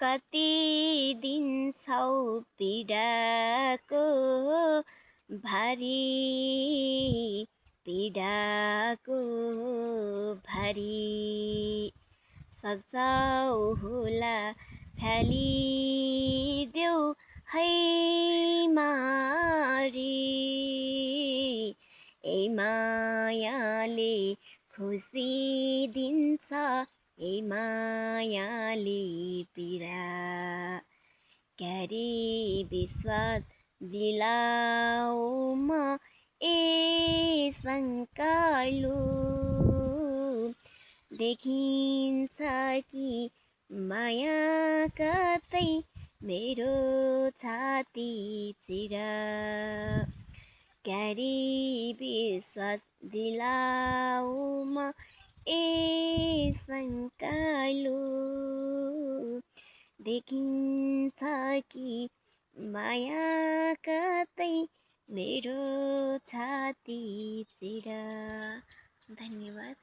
कति दिन्छौ पीडाको भारी, पीडाको भारी। सक्छौ होला फ्यालिदेऊ है मारी, ए मायाले खुसी दिन्छ, ए मायाले पीडा। क्यारे विश्वास दिलाउमा ए शङ्कालु, देखिन्छ कि माया कतै मेरो छातीतिर। क्यारे विश्वास दिलाउमा ए शङ्कालु, देखिन्छ कि माया कतै मेरो छातीतिर। धन्यवाद।